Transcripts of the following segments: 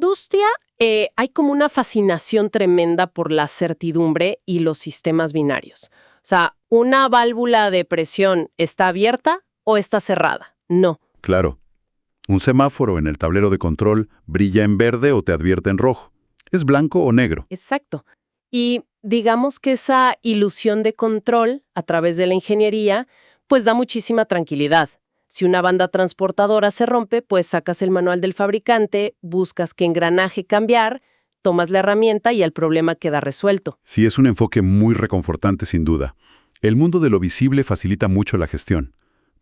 industria hay como una fascinación tremenda por la certidumbre y los sistemas binarios. O sea, ¿una válvula de presión está abierta o está cerrada? No. Claro. Un semáforo en el tablero de control brilla en verde o te advierte en rojo. ¿Es blanco o negro? Exacto. Y digamos que esa ilusión de control a través de la ingeniería, pues da muchísima tranquilidad. Si una banda transportadora se rompe, pues sacas el manual del fabricante, buscas qué engranaje cambiar, tomas la herramienta y el problema queda resuelto. Sí, es un enfoque muy reconfortante sin duda. El mundo de lo visible facilita mucho la gestión.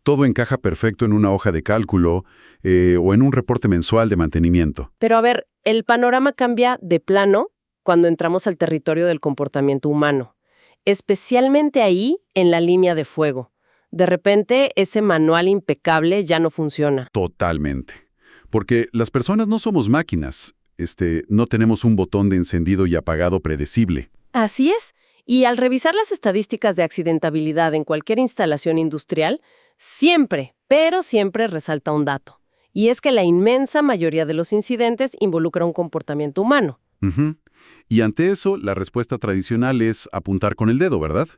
Todo encaja perfecto en una hoja de cálculo o en un reporte mensual de mantenimiento. Pero a ver, el panorama cambia de plano cuando entramos al territorio del comportamiento humano, especialmente ahí en la línea de fuego. De repente, ese manual impecable ya no funciona. Totalmente. Porque las personas no somos máquinas. No tenemos un botón de encendido y apagado predecible. Así es. Y al revisar las estadísticas de accidentabilidad en cualquier instalación industrial, siempre, pero siempre resalta un dato. Y es que la inmensa mayoría de los incidentes involucra un comportamiento humano. Ujú. Y ante eso, la respuesta tradicional es apuntar con el dedo, ¿verdad?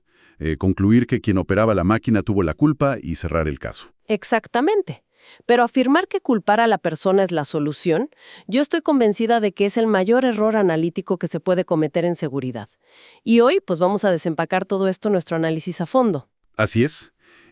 Concluir que quien operaba la máquina tuvo la culpa y cerrar el caso. Exactamente. Pero afirmar que culpar a la persona es la solución, yo estoy convencida de que es el mayor error analítico que se puede cometer en seguridad. Y hoy, pues vamos a desempacar todo esto en nuestro análisis a fondo. Así es.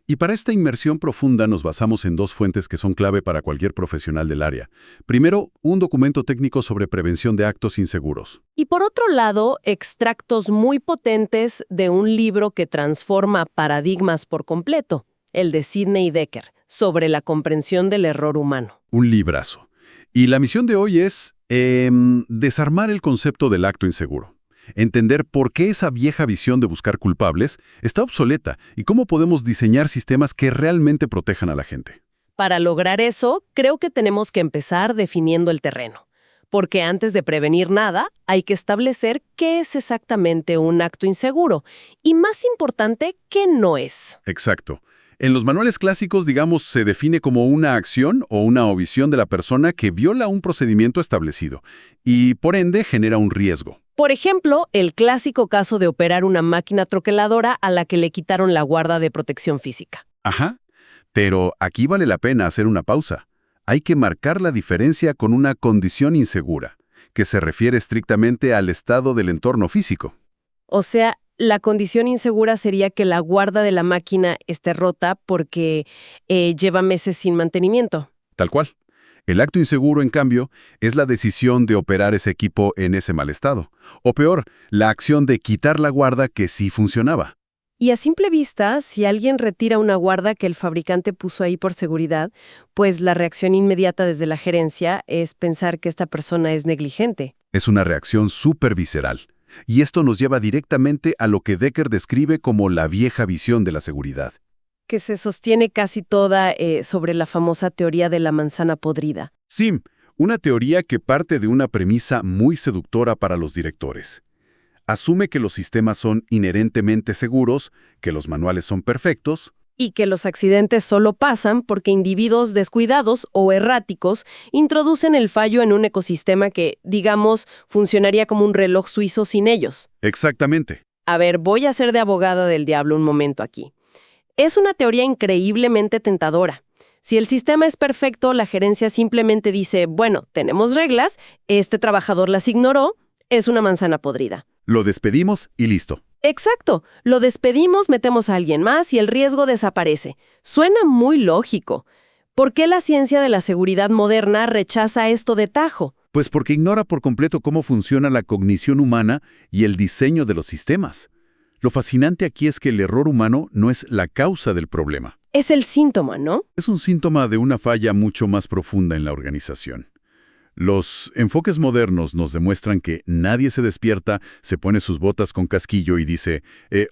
Y para esta inmersión profunda nos basamos en dos fuentes que son clave para cualquier profesional del área. Primero, un documento técnico sobre prevención de actos inseguros. Y por otro lado, extractos muy potentes de un libro que transforma paradigmas por completo, el de Sidney Dekker, sobre la comprensión del error humano. Un librazo. Y la misión de hoy es desarmar el concepto del acto inseguro. Entender por qué esa vieja visión de buscar culpables está obsoleta y cómo podemos diseñar sistemas que realmente protejan a la gente. Para lograr eso, creo que tenemos que empezar definiendo el terreno. Porque antes de prevenir nada, hay que establecer qué es exactamente un acto inseguro y, más importante, qué no es. Exacto. En los manuales clásicos, digamos, se define como una acción o una omisión de la persona que viola un procedimiento establecido y, por ende, genera un riesgo. Por ejemplo, el clásico caso de operar una máquina troqueladora a la que le quitaron la guarda de protección física. Ajá. Pero aquí vale la pena hacer una pausa. Hay que marcar la diferencia con una condición insegura, que se refiere estrictamente al estado del entorno físico. O sea, la condición insegura sería que la guarda de la máquina esté rota porque lleva meses sin mantenimiento. Tal cual. El acto inseguro, en cambio, es la decisión de operar ese equipo en ese mal estado. O peor, la acción de quitar la guarda que sí funcionaba. Y a simple vista, si alguien retira una guarda que el fabricante puso ahí por seguridad, pues la reacción inmediata desde la gerencia es pensar que esta persona es negligente. Es una reacción súper visceral. Y esto nos lleva directamente a lo que Dekker describe como la vieja visión de la seguridad. Que se sostiene casi toda sobre la famosa teoría de la manzana podrida. Sí, una teoría que parte de una premisa muy seductora para los directores. Asume que los sistemas son inherentemente seguros, que los manuales son perfectos, Y que los accidentes solo pasan porque individuos descuidados o erráticos introducen el fallo en un ecosistema que, digamos, funcionaría como un reloj suizo sin ellos. Exactamente. A ver, voy a ser de abogada del diablo un momento aquí. Es una teoría increíblemente tentadora. Si el sistema es perfecto, la gerencia simplemente dice, bueno, tenemos reglas, este trabajador las ignoró, es una manzana podrida. Lo despedimos y listo. Exacto, lo despedimos, metemos a alguien más y el riesgo desaparece. Suena muy lógico. ¿Por qué la ciencia de la seguridad moderna rechaza esto de tajo? Pues porque ignora por completo cómo funciona la cognición humana y el diseño de los sistemas. Lo fascinante aquí es que el error humano no es la causa del problema. Es el síntoma, ¿no? Es un síntoma de una falla mucho más profunda en la organización. Los enfoques modernos nos demuestran que nadie se despierta, se pone sus botas con casquillo y dice,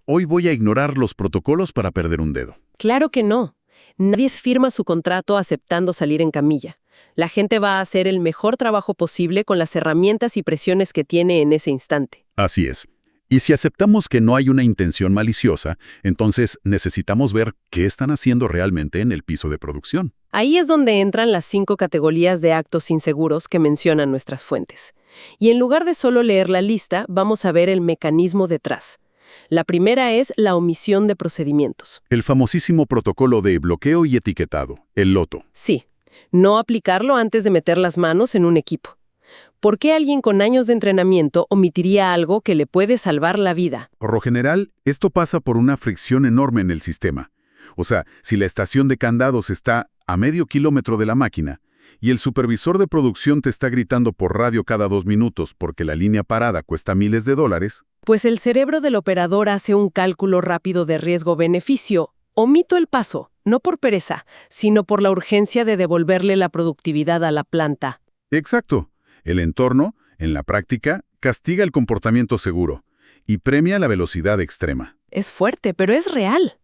hoy voy a ignorar los protocolos para perder un dedo. Claro que no. Nadie firma su contrato aceptando salir en camilla. La gente va a hacer el mejor trabajo posible con las herramientas y presiones que tiene en ese instante. Así es. Y si aceptamos que no hay una intención maliciosa, entonces necesitamos ver qué están haciendo realmente en el piso de producción. Ahí es donde entran las 5 categorías de actos inseguros que mencionan nuestras fuentes. Y en lugar de solo leer la lista, vamos a ver el mecanismo detrás. La primera es la omisión de procedimientos. El famosísimo protocolo de bloqueo y etiquetado, el LOTO. Sí, no aplicarlo antes de meter las manos en un equipo. ¿Por qué alguien con años de entrenamiento omitiría algo que le puede salvar la vida? Por lo general, esto pasa por una fricción enorme en el sistema. O sea, si la estación de candados está a medio kilómetro de la máquina y el supervisor de producción te está gritando por radio cada 2 minutos porque la línea parada cuesta miles de dólares, Pues el cerebro del operador hace un cálculo rápido de riesgo-beneficio. Omito el paso, no por pereza, sino por la urgencia de devolverle la productividad a la planta. exacto. El entorno, en la práctica, castiga el comportamiento seguro y premia la velocidad extrema. Es fuerte, pero es real.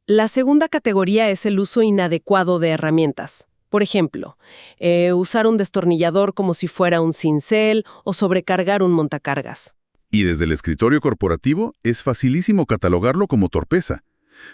La segunda categoría es el uso inadecuado de herramientas. Por ejemplo, usar un destornillador como si fuera un cincel o sobrecargar un montacargas. Y desde el escritorio corporativo es facilísimo catalogarlo como torpeza.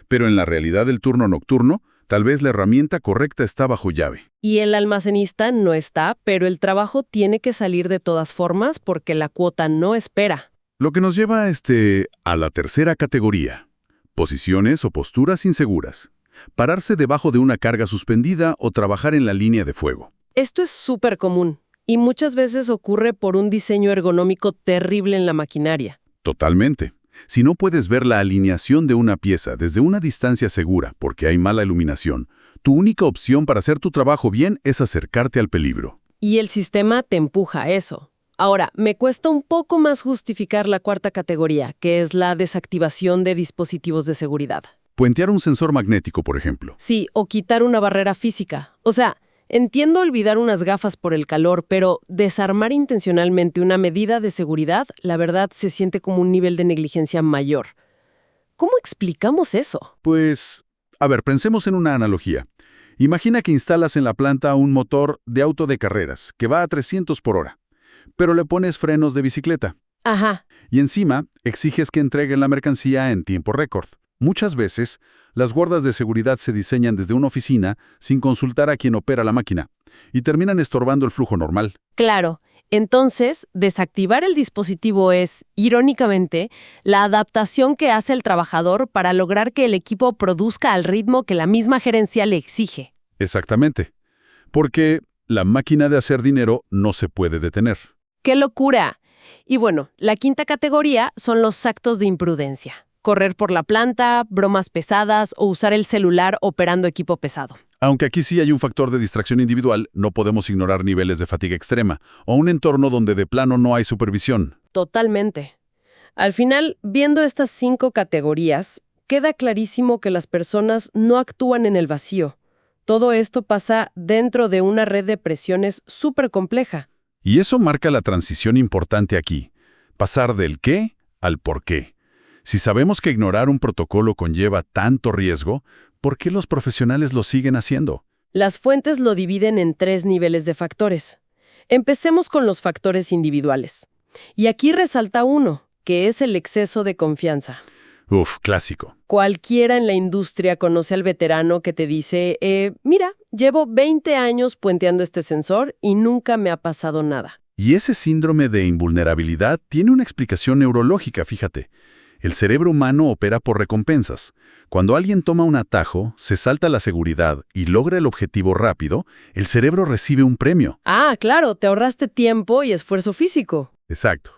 Pero en la realidad del turno nocturno, tal vez la herramienta correcta está bajo llave. Y el almacenista no está, pero el trabajo tiene que salir de todas formas porque la cuota no espera. Lo que nos lleva a la tercera categoría. Posiciones o posturas inseguras. Pararse debajo de una carga suspendida o trabajar en la línea de fuego. Esto es súper común y muchas veces ocurre por un diseño ergonómico terrible en la maquinaria. Totalmente. Si no puedes ver la alineación de una pieza desde una distancia segura porque hay mala iluminación, tu única opción para hacer tu trabajo bien es acercarte al peligro. Y el sistema te empuja a eso. Ahora, me cuesta un poco más justificar la cuarta categoría, que es la desactivación de dispositivos de seguridad. Puentear un sensor magnético, por ejemplo. Sí, o quitar una barrera física. O sea, entiendo olvidar unas gafas por el calor, pero desarmar intencionalmente una medida de seguridad, la verdad, se siente como un nivel de negligencia mayor. ¿Cómo explicamos eso? Pues, a ver, pensemos en una analogía. Imagina que instalas en la planta un motor de auto de carreras que va a 300 por hora, pero le pones frenos de bicicleta. Ajá. Y encima, exiges que entreguen la mercancía en tiempo récord. Muchas veces, las guardas de seguridad se diseñan desde una oficina sin consultar a quien opera la máquina y terminan estorbando el flujo normal. Claro. Entonces, desactivar el dispositivo es, irónicamente, la adaptación que hace el trabajador para lograr que el equipo produzca al ritmo que la misma gerencia le exige. Exactamente. Porque la máquina de hacer dinero no se puede detener. ¡Qué locura! Y bueno, la quinta categoría son los actos de imprudencia. Correr por la planta, bromas pesadas o usar el celular operando equipo pesado. Aunque aquí sí hay un factor de distracción individual, no podemos ignorar niveles de fatiga extrema o un entorno donde de plano no hay supervisión. Totalmente. Al final, viendo estas 5 categorías, queda clarísimo que las personas no actúan en el vacío. Todo esto pasa dentro de una red de presiones súper compleja. Y eso marca la transición importante aquí. Pasar del qué al por qué. Si sabemos que ignorar un protocolo conlleva tanto riesgo, ¿por qué los profesionales lo siguen haciendo? Las fuentes lo dividen en 3 niveles de factores. Empecemos con los factores individuales. Y aquí resalta uno, que es el exceso de confianza. Uf, clásico. Cualquiera en la industria conoce al veterano que te dice, mira, llevo 20 años puenteando este sensor y nunca me ha pasado nada. Y ese síndrome de invulnerabilidad tiene una explicación neurológica, fíjate. El cerebro humano opera por recompensas. Cuando alguien toma un atajo, se salta la seguridad y logra el objetivo rápido, el cerebro recibe un premio. Ah, claro, te ahorraste tiempo y esfuerzo físico. Exacto.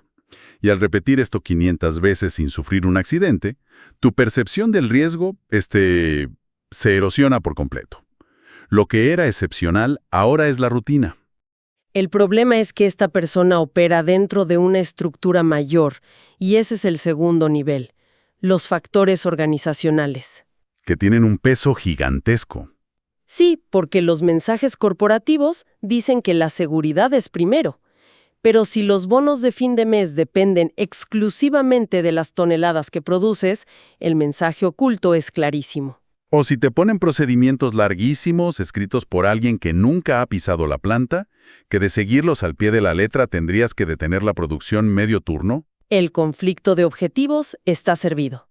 Y al repetir esto 500 veces sin sufrir un accidente, tu percepción del riesgo, se erosiona por completo. Lo que era excepcional ahora es la rutina. El problema es que esta persona opera dentro de una estructura mayor, y ese es el segundo nivel, los factores organizacionales. Que tienen un peso gigantesco. Sí, porque los mensajes corporativos dicen que la seguridad es primero. Pero si los bonos de fin de mes dependen exclusivamente de las toneladas que produces, el mensaje oculto es clarísimo. O si te ponen procedimientos larguísimos escritos por alguien que nunca ha pisado la planta, que de seguirlos al pie de la letra tendrías que detener la producción medio turno. El conflicto de objetivos está servido.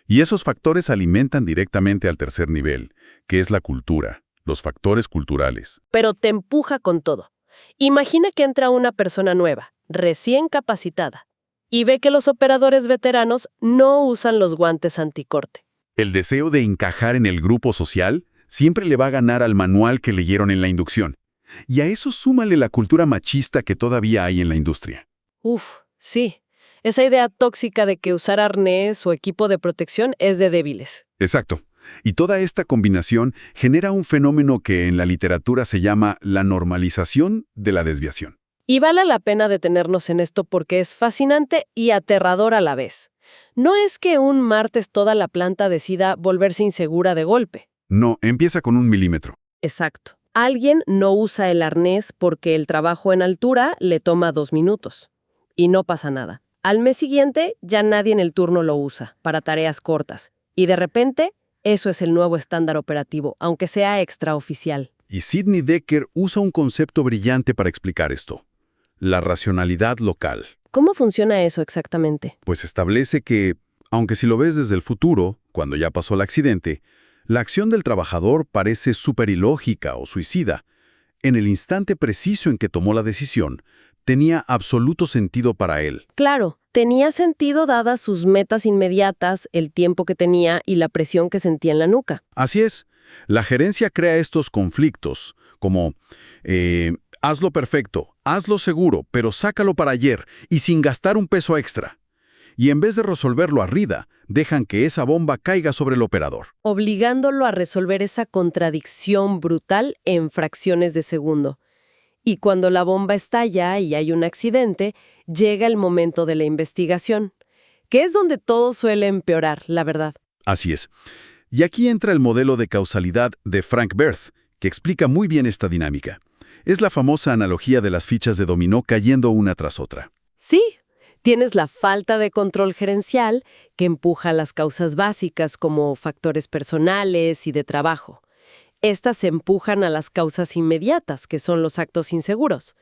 Y esos factores alimentan directamente al tercer nivel, que es la cultura, los factores culturales. Pero te empuja con todo. Imagina que entra una persona nueva, recién capacitada, y ve que los operadores veteranos no usan los guantes anticorte. El deseo de encajar en el grupo social siempre le va a ganar al manual que leyeron en la inducción. Y a eso súmale la cultura machista que todavía hay en la industria. Uf, sí. Esa idea tóxica de que usar arnés o equipo de protección es de débiles. Exacto. Y toda esta combinación genera un fenómeno que en la literatura se llama la normalización de la desviación. Y vale la pena detenernos en esto porque es fascinante y aterrador a la vez. No es que un martes toda la planta decida volverse insegura de golpe. No, empieza con 1 milímetro. Exacto. Alguien no usa el arnés porque el trabajo en altura le toma 2 minutos. Y no pasa nada. Al mes siguiente ya nadie en el turno lo usa para tareas cortas. Y de repente, eso es el nuevo estándar operativo, aunque sea extraoficial. Y Sidney Dekker usa un concepto brillante para explicar esto: la racionalidad local. ¿Cómo funciona eso exactamente? Pues establece que, aunque si lo ves desde el futuro, cuando ya pasó el accidente, la acción del trabajador parece súper ilógica o suicida, en el instante preciso en que tomó la decisión, tenía absoluto sentido para él. Claro, tenía sentido dadas sus metas inmediatas, el tiempo que tenía y la presión que sentía en la nuca. Así es, la gerencia crea estos conflictos, como, hazlo perfecto, hazlo seguro, pero sácalo para ayer y sin gastar un peso extra. Y en vez de resolverlo arriba, dejan que esa bomba caiga sobre el operador. Obligándolo a resolver esa contradicción brutal en fracciones de segundo. Y cuando la bomba estalla y hay un accidente, llega el momento de la investigación, que es donde todo suele empeorar, la verdad. Así es. Y aquí entra el modelo de causalidad de Frank Berth, que explica muy bien esta dinámica. Es la famosa analogía de las fichas de dominó cayendo una tras otra. Sí, tienes la falta de control gerencial que empuja las causas básicas como factores personales y de trabajo. Estas se empujan a las causas inmediatas, que son los actos inseguros.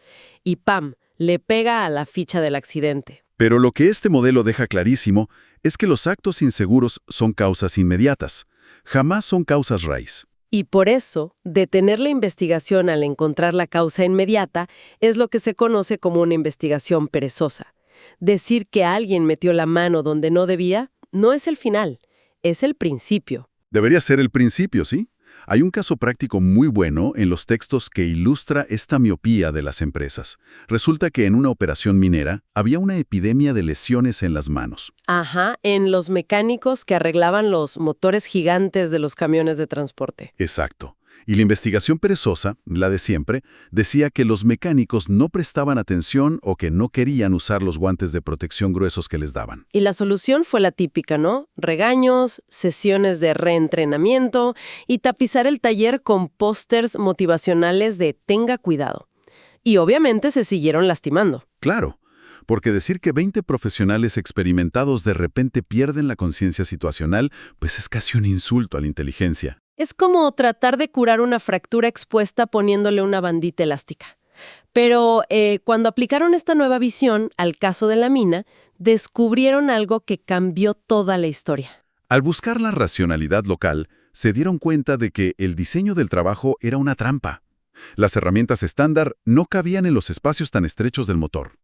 Y ¡pam!, le pega a la ficha del accidente. Pero lo que este modelo deja clarísimo es que los actos inseguros son causas inmediatas, jamás son causas raíz. Y por eso, detener la investigación al encontrar la causa inmediata es lo que se conoce como una investigación perezosa. Decir que alguien metió la mano donde no debía no es el final, es el principio. Debería ser el principio, ¿sí? Hay un caso práctico muy bueno en los textos que ilustra esta miopía de las empresas. Resulta que en una operación minera había una epidemia de lesiones en las manos. Ajá, en los mecánicos que arreglaban los motores gigantes de los camiones de transporte. Exacto. Y la investigación perezosa, la de siempre, decía que los mecánicos no prestaban atención o que no querían usar los guantes de protección gruesos que les daban. Y la solución fue la típica, ¿no? Regaños, sesiones de reentrenamiento y tapizar el taller con pósters motivacionales de tenga cuidado. Y obviamente se siguieron lastimando. Claro, porque decir que 20 profesionales experimentados de repente pierden la conciencia situacional, pues es casi un insulto a la inteligencia. Es como tratar de curar una fractura expuesta poniéndole una bandita elástica. Pero cuando aplicaron esta nueva visión al caso de la mina, descubrieron algo que cambió toda la historia. Al buscar la racionalidad local, se dieron cuenta de que el diseño del trabajo era una trampa. Las herramientas estándar no cabían en los espacios tan estrechos del motor.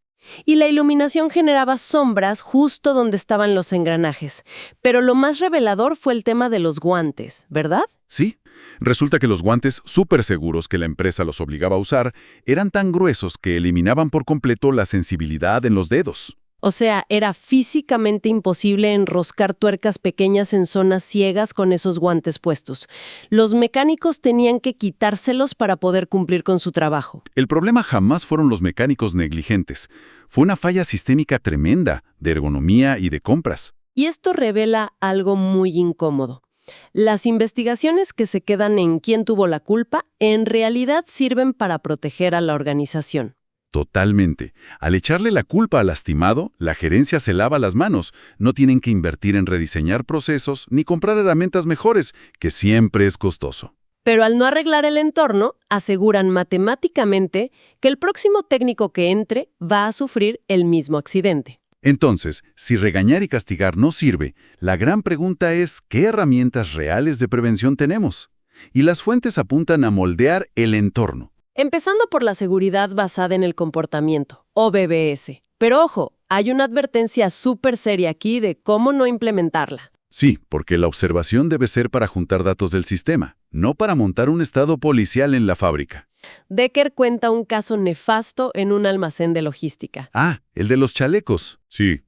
Y la iluminación generaba sombras justo donde estaban los engranajes. Pero lo más revelador fue el tema de los guantes, ¿verdad? Sí, resulta que los guantes súper seguros que la empresa los obligaba a usar eran tan gruesos que eliminaban por completo la sensibilidad en los dedos. O sea, era físicamente imposible enroscar tuercas pequeñas en zonas ciegas con esos guantes puestos. Los mecánicos tenían que quitárselos para poder cumplir con su trabajo. El problema jamás fueron los mecánicos negligentes. Fue una falla sistémica tremenda, de ergonomía y de compras. Y esto revela algo muy incómodo. Las investigaciones que se quedan en quién tuvo la culpa en realidad sirven para proteger a la organización. Totalmente. Al echarle la culpa al lastimado, la gerencia se lava las manos. No tienen que invertir en rediseñar procesos ni comprar herramientas mejores, que siempre es costoso. Pero al no arreglar el entorno, aseguran matemáticamente que el próximo técnico que entre va a sufrir el mismo accidente. Entonces, si regañar y castigar no sirve, la gran pregunta es ¿qué herramientas reales de prevención tenemos? Y las fuentes apuntan a moldear el entorno. Empezando por la seguridad basada en el comportamiento, o BBS. Pero ojo, hay una advertencia súper seria aquí de cómo no implementarla. Sí, porque la observación debe ser para juntar datos del sistema, no para montar un estado policial en la fábrica. Decker cuenta un caso nefasto en un almacén de logística. Ah, el de los chalecos. Sí.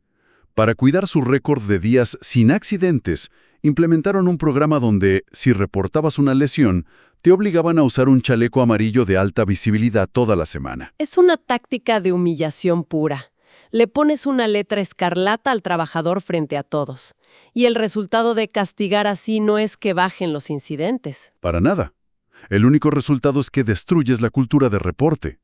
Para cuidar su récord de días sin accidentes, implementaron un programa donde, si reportabas una lesión, te obligaban a usar un chaleco amarillo de alta visibilidad toda la semana. Es una táctica de humillación pura. Le pones una letra escarlata al trabajador frente a todos. Y el resultado de castigar así no es que bajen los incidentes. Para nada. El único resultado es que destruyes la cultura de reporte.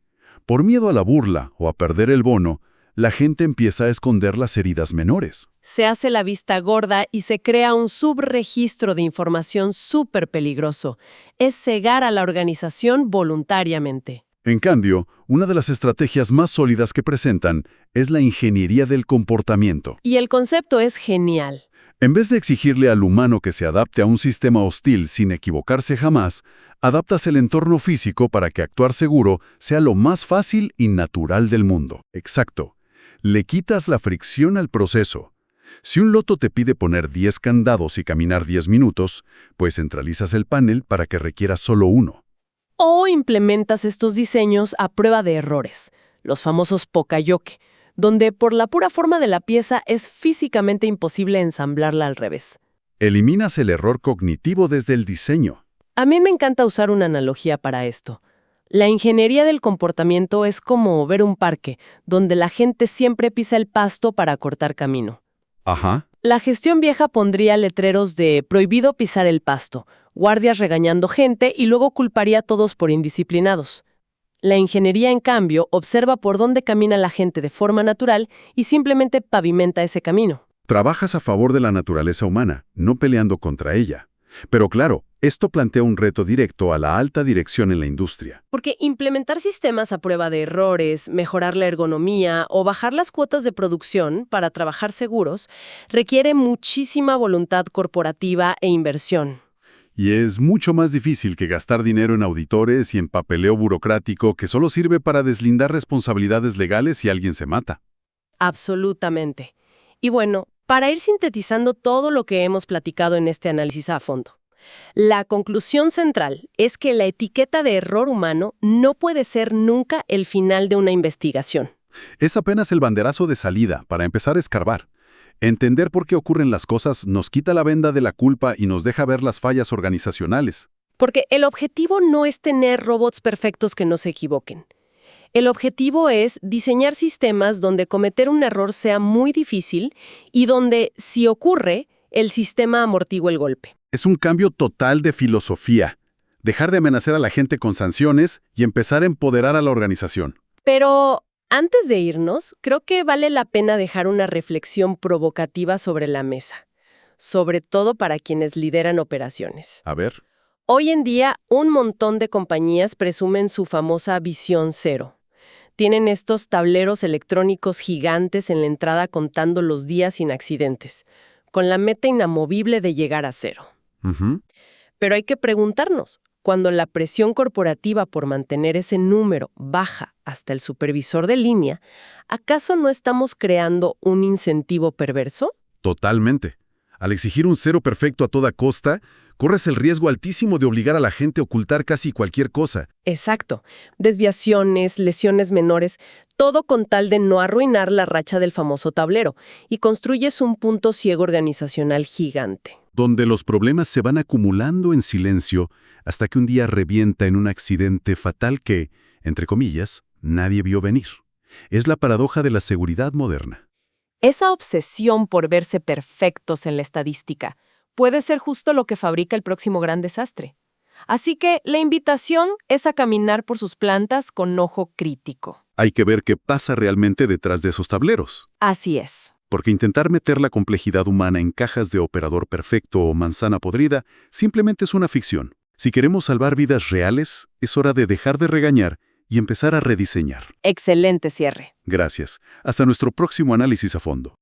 Por miedo a la burla o a perder el bono, la gente empieza a esconder las heridas menores. Se hace la vista gorda y se crea un subregistro de información súper peligroso. Es cegar a la organización voluntariamente. En cambio, una de las estrategias más sólidas que presentan es la ingeniería del comportamiento. Y el concepto es genial. En vez de exigirle al humano que se adapte a un sistema hostil sin equivocarse jamás, adaptas el entorno físico para que actuar seguro sea lo más fácil y natural del mundo. Exacto. Le quitas la fricción al proceso. Si un loto te pide poner 10 candados y caminar 10 minutos, pues centralizas el panel para que requiera solo uno. O implementas estos diseños a prueba de errores, los famosos Poka-yoke, donde por la pura forma de la pieza es físicamente imposible ensamblarla al revés. Eliminas el error cognitivo desde el diseño. A mí me encanta usar una analogía para esto. La ingeniería del comportamiento es como ver un parque, donde la gente siempre pisa el pasto para cortar camino. Ajá. La gestión vieja pondría letreros de prohibido pisar el pasto, guardias regañando gente y luego culparía a todos por indisciplinados. La ingeniería, en cambio, observa por dónde camina la gente de forma natural y simplemente pavimenta ese camino. Trabajas a favor de la naturaleza humana, no peleando contra ella. Pero claro, esto plantea un reto directo a la alta dirección en la industria. Porque implementar sistemas a prueba de errores, mejorar la ergonomía o bajar las cuotas de producción para trabajar seguros requiere muchísima voluntad corporativa e inversión. Y es mucho más difícil que gastar dinero en auditores y en papeleo burocrático que solo sirve para deslindar responsabilidades legales si alguien se mata. Absolutamente. Y bueno, para ir sintetizando todo lo que hemos platicado en este análisis a fondo. La conclusión central es que la etiqueta de error humano no puede ser nunca el final de una investigación. Es apenas el banderazo de salida para empezar a escarbar. Entender por qué ocurren las cosas nos quita la venda de la culpa y nos deja ver las fallas organizacionales. Porque el objetivo no es tener robots perfectos que no se equivoquen. El objetivo es diseñar sistemas donde cometer un error sea muy difícil y donde, si ocurre, el sistema amortigua el golpe. Es un cambio total de filosofía. Dejar de amenazar a la gente con sanciones y empezar a empoderar a la organización. Pero antes de irnos, creo que vale la pena dejar una reflexión provocativa sobre la mesa, sobre todo para quienes lideran operaciones. A ver. Hoy en día, un montón de compañías presumen su famosa visión cero. Tienen estos tableros electrónicos gigantes en la entrada contando los días sin accidentes, con la meta inamovible de llegar a cero. Pero hay que preguntarnos, cuando la presión corporativa por mantener ese número baja hasta el supervisor de línea, ¿acaso no estamos creando un incentivo perverso? Totalmente. Al exigir un cero perfecto a toda costa, corres el riesgo altísimo de obligar a la gente a ocultar casi cualquier cosa. Exacto. Desviaciones, lesiones menores, todo con tal de no arruinar la racha del famoso tablero, y construyes un punto ciego organizacional gigante. Donde los problemas se van acumulando en silencio hasta que un día revienta en un accidente fatal que, entre comillas, nadie vio venir. Es la paradoja de la seguridad moderna. Esa obsesión por verse perfectos en la estadística puede ser justo lo que fabrica el próximo gran desastre. Así que la invitación es a caminar por sus plantas con ojo crítico. Hay que ver qué pasa realmente detrás de esos tableros. Así es. Porque intentar meter la complejidad humana en cajas de operador perfecto o manzana podrida simplemente es una ficción. Si queremos salvar vidas reales, es hora de dejar de regañar y empezar a rediseñar. Excelente cierre. Gracias. Hasta nuestro próximo análisis a fondo.